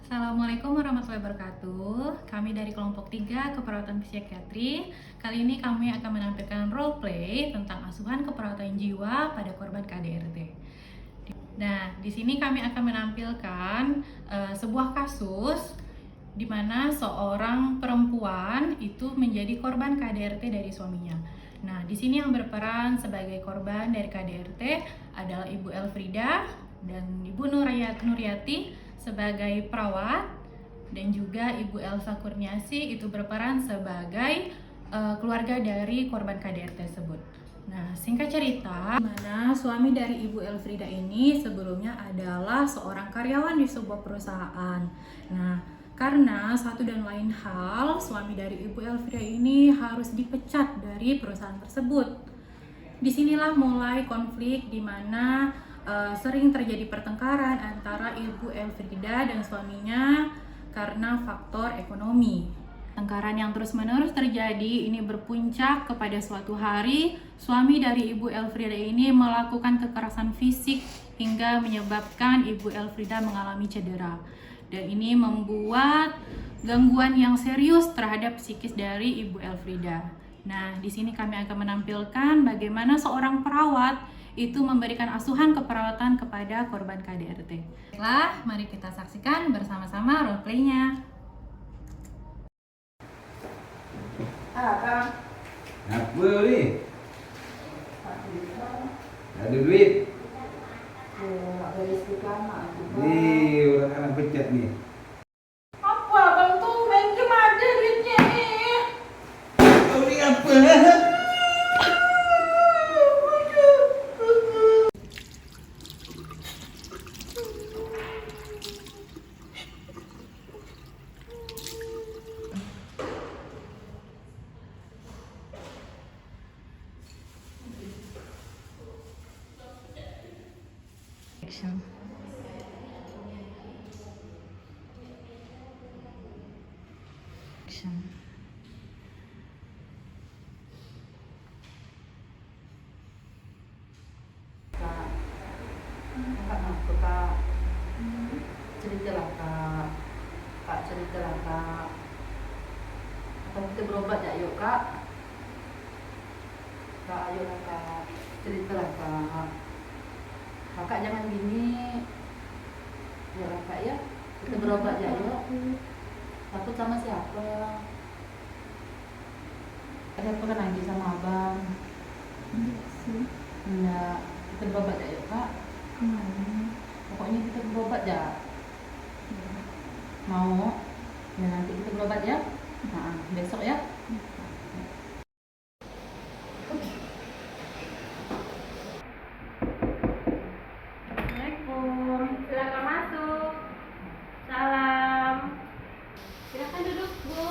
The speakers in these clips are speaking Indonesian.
Assalamualaikum warahmatullahi wabarakatuh. Kami dari kelompok 3 keperawatan psikiatri. Kali ini kami akan menampilkan role play tentang asuhan keperawatan jiwa pada korban KDRT. Nah, di sini kami akan menampilkan sebuah kasus di mana seorang perempuan itu menjadi korban KDRT dari suaminya. Nah, di sini yang berperan sebagai korban dari KDRT adalah Ibu Elfrida dan Ibu Nuryati sebagai perawat, dan juga Ibu Elsa Kurniasi itu berperan sebagai keluarga dari korban KDRT tersebut. Nah, singkat cerita, mana suami dari Ibu Elfrida ini sebelumnya adalah seorang karyawan di sebuah perusahaan. Nah, karena satu dan lain hal, suami dari Ibu Elfrida ini harus dipecat dari perusahaan tersebut. Disinilah mulai konflik di mana sering terjadi pertengkaran antara Ibu Elfrida dan suaminya karena faktor ekonomi. Pertengkaran yang terus-menerus terjadi ini berpuncak kepada suatu hari suami dari Ibu Elfrida ini melakukan kekerasan fisik hingga menyebabkan Ibu Elfrida mengalami cedera. Dan ini membuat gangguan yang serius terhadap psikis dari Ibu Elfrida. Nah, di sini kami akan menampilkan bagaimana seorang perawat itu memberikan asuhan keperawatan kepada korban KDRT. Baiklah, mari kita saksikan bersama-sama role play-nya. Kang. Apa ni? Ada duit? Ada listrik lama. Ni orang anak pecat ni. Apa abang tuh main game aja duitnya nih? Kau ni apa? Action. Action. Kak, aku kak. Ceritalah kak. Kak ceritalah kak. Atau kita berobat ya, yuk kak. Kak, ayolah kak. Ceritalah kak. Kakak jangan gini. Ya kak ya. Kita berobat ya, yuk. Takut sama siapa? Ada apa kan lagi sama abang? Enggak. Kita berobat ya, yuk kak. Pokoknya kita berobat ya. Mau? Ya nanti kita berobat ya. Nah, besok ya. Assalamualaikum. Silakan masuk. Salam. Silakan duduk, Bu.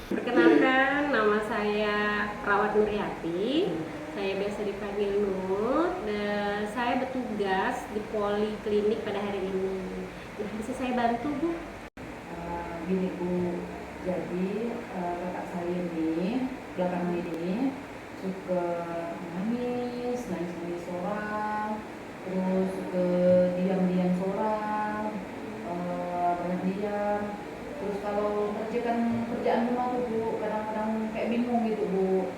Perkenalkan, nama saya Perawat Nuryati. Saya biasa dipanggil Nur. Dan saya bertugas di poliklinik pada hari ini. Nah, bisa saya bantu, Bu? Gini Bu, jadi kakak saya ini belakangan ini suka nangis seorang, terus suka diam seorang, banyak diam. Terus kalau mengerjakan kerjaan rumah tuh Bu, kadang-kadang kayak bingung gitu Bu.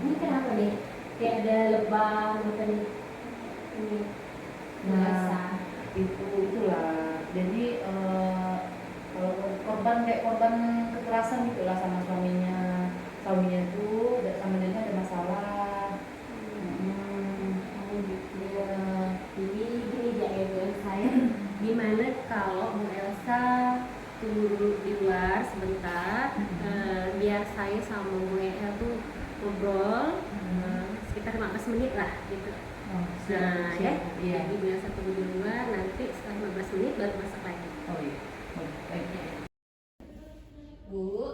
Ini kenapa nih? Kayak ada lebam gitu nih. Ini Nah, itulah. Jadi kalau korban kekerasan gitulah sama suaminya. Suaminya tuh sama dia ada masalah. Oh gitu. Iya. Jadi gini jawaban saya. Gimana kalau Bu Elsa tunggu dulu di luar sebentar, biar saya sama Bu El tuh ngobrol sekitar 15 menit lah gitu. Oh, Nah, ya, Iya. jadi Bu Elsa tunggu di luar, nanti setelah 15 menit baru masak lagi. Oh iya. Oh, baik. Bu,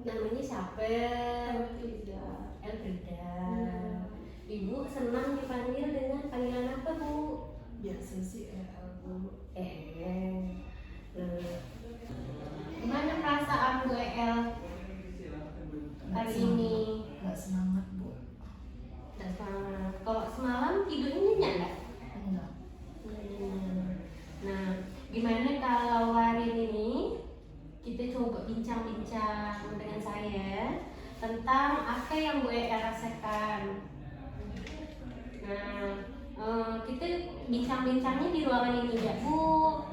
namanya siapa? Elfrida. Ibu senang dipanggil dengan panggilan apa, Bu? Biasa sih Bu. Gimana perasaan Bu El hari ini? Nggak bincang-bincang dengan saya tentang apa yang Bu El rasakan. Nah, kita bincang-bincangnya di ruangan ini ya Bu.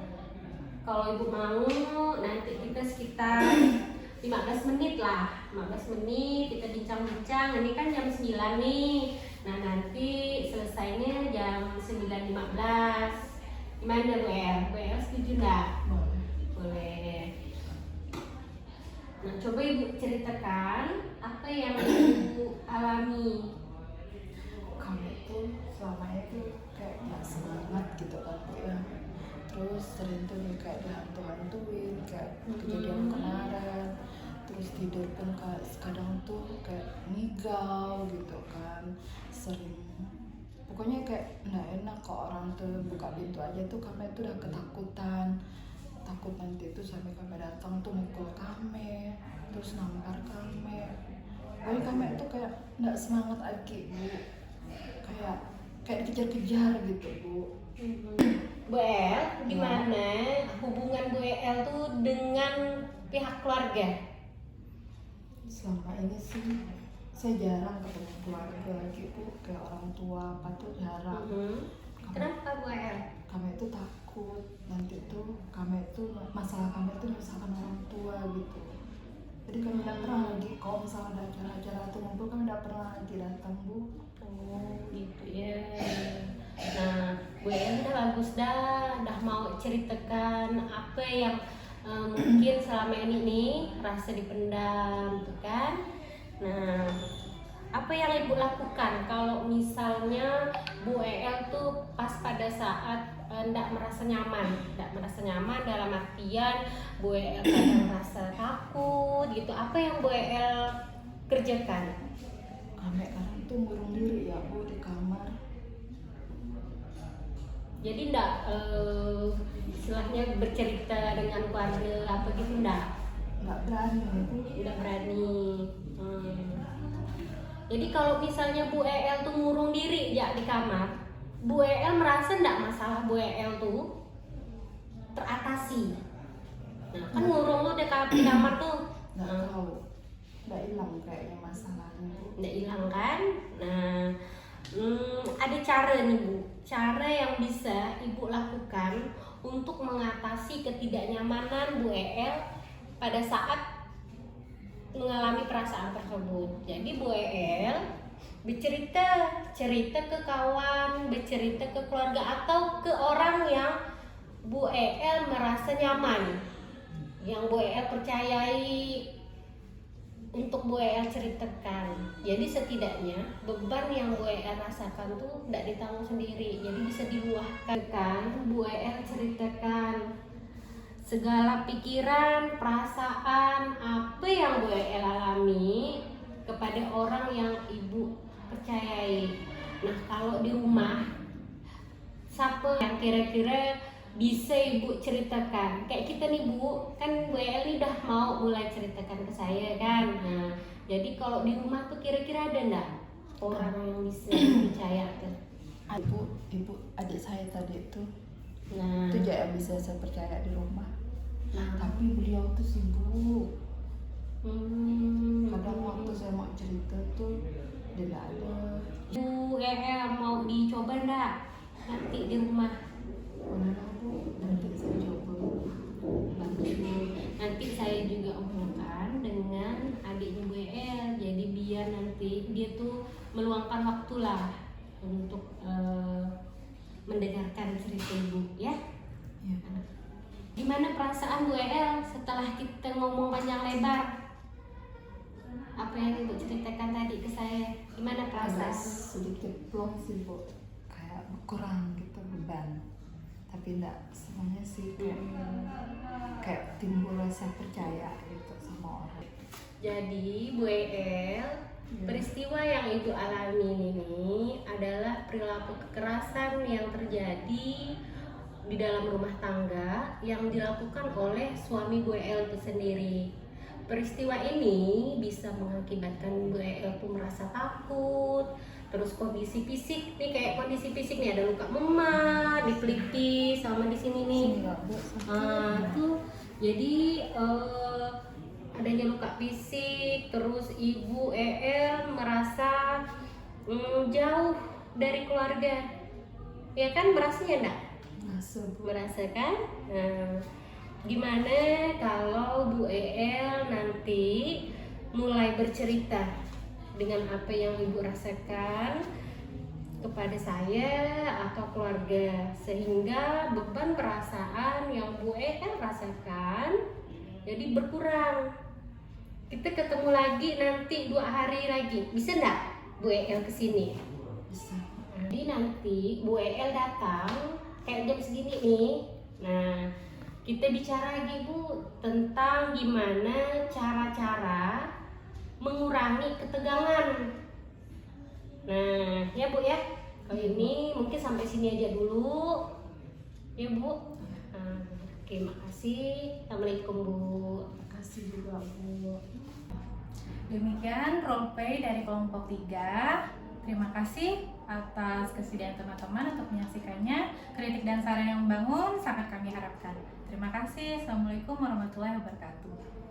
Kalau Ibu mau, nanti kita sekitar 15 menit lah, 15 menit kita bincang-bincang. Ini kan jam 9 nih. Nah, nanti selesainya jam 9.15. Gimana Bu El? Bu El setuju nggak? Boleh. Nah, coba Ibu ceritakan apa yang Ibu alami. Kami tuh selama itu kayak nggak semangat gitu kan Bu ya. Terus sering tuh kayak dihantu-hantuin kayak kejadian kemarin. Terus tidur pun kadang tuh kayak ngigau gitu kan. Sering pokoknya kayak nggak enak kalau orang tuh buka pintu aja tuh kami tuh udah ketakutan. Takut nanti tuh sampai kami datang tuh mukul kami, terus nampar kami. Pokoknya kami tuh kayak nggak semangat lagi Bu. Kayak dikejar-kejar gitu Bu. Bu El, gimana hubungan Bu El tuh dengan pihak keluarga? Selama ini sih saya jarang ketemu keluarga lagi Bu, kayak orang tua apa tuh jarang. Kenapa Bu El? Kami itu takut nanti tuh masalah kami tuh misalkan orang tua gitu. Jadi kami tidak pernah lagi kalau misalnya ada acara-acara atau ngumpul kami tidak pernah lagi datang Bu. Oh gitu ya. Nah, Bu El udah bagus udah mau ceritakan apa yang mungkin selama ini nih rasa dipendam gitu kan. Nah, apa yang Ibu lakukan kalau misalnya Bu El tuh pas pada saat tidak merasa nyaman dalam artian Bu El kadang merasa takut gitu, apa yang Bu El kerjakan? Kami kadang tuh ngurung diri ya Bu di kamar. Jadi enggak istilahnya bercerita dengan keluarga apa gitu enggak berani Bu. Enggak berani. Jadi kalau misalnya Bu El tuh ngurung diri ya di kamar, Bu El merasa enggak masalah Bu El tuh teratasi. Nah, kan ngurung tuh di kamar tuh Nggak tahu, nggak hilang kayaknya masalahnya Bu. enggak hilang kan? Nah, ada cara nih Bu, cara yang bisa Ibu lakukan untuk mengatasi ketidaknyamanan Bu El pada saat mengalami perasaan tersebut. Jadi Bu El bercerita ke kawan, bercerita ke keluarga atau ke orang yang Bu El merasa nyaman, yang Bu El percayai untuk Bu El ceritakan. Jadi setidaknya beban yang Bu El rasakan tuh tidak ditanggung sendiri, jadi bisa diluahkan kan. Bu El ceritakan segala pikiran, perasaan, apa yang Bu El alami kepada orang yang Ibu percayai. Nah, kalau di rumah siapa yang kira-kira bisa Ibu ceritakan? Kayak kita nih Bu, kan Bu El ini udah mau mulai ceritakan ke saya kan. Nah, jadi kalau di rumah tuh kira-kira ada enggak orang yang bisa percaya tuh? Ibu adik saya tadi itu Nah, itu aja yang bisa saya percaya di rumah. nah, Tapi beliau tuh sibuk. Kadang waktu saya mau cerita tuh dia nggak ada. Bu El mau dicoba enggak nanti di rumah? Boleh lah Bu, nanti saya coba. Bagus Bu. Nanti saya juga omongkan dengan adiknya Bu El. Jadi biar nanti dia tuh meluangkan waktu lah untuk mendengarkan cerita Ibu ya. Iya. Gimana perasaan Bu El setelah kita ngomong panjang lebar? Apa yang Ibu ceritakan tadi ke saya? Gimana Agak perasaan? sedikit plong sih Bu, kayak kurang gitu beban. Tapi enggak semuanya sih kayak timbul rasa percaya gitu sama orang. Jadi Bu El, peristiwa yang Ibu alami ini adalah perilaku kekerasan yang terjadi di dalam rumah tangga yang dilakukan oleh suami Bu El itu sendiri. Peristiwa ini bisa mengakibatkan Bu El itu merasa takut, terus kondisi fisik nih, kayak kondisi fisik nih ada luka memar di pelipis sama di sini nih. Sini nggak Bu, sakit. Tuh jadi adanya luka fisik, terus ibu EL merasa jauh dari keluarga, ya kan, merasanya enggak? Merasa kan? Nah, gimana kalau Bu EL nanti mulai bercerita dengan apa yang ibu rasakan kepada saya atau keluarga, sehingga beban perasaan yang Bu EL rasakan jadi berkurang. Kita ketemu lagi nanti 2 hari lagi, bisa enggak Bu EL kesini? Bisa. Jadi nanti Bu EL datang kayak jam segini nih. Nah, kita bicara lagi Bu tentang gimana cara-cara mengurangi ketegangan. Nah, ya Bu ya. Kalau ini mungkin sampai sini aja dulu. Ya Bu. Nah, oke, makasih. Assalamualaikum Bu. Makasih juga Bu. Demikian roleplay dari kelompok 3. Terima kasih atas kesediaan teman-teman untuk menyaksikannya. Kritik dan saran yang membangun sangat kami harapkan. Terima kasih. Assalamualaikum warahmatullahi wabarakatuh.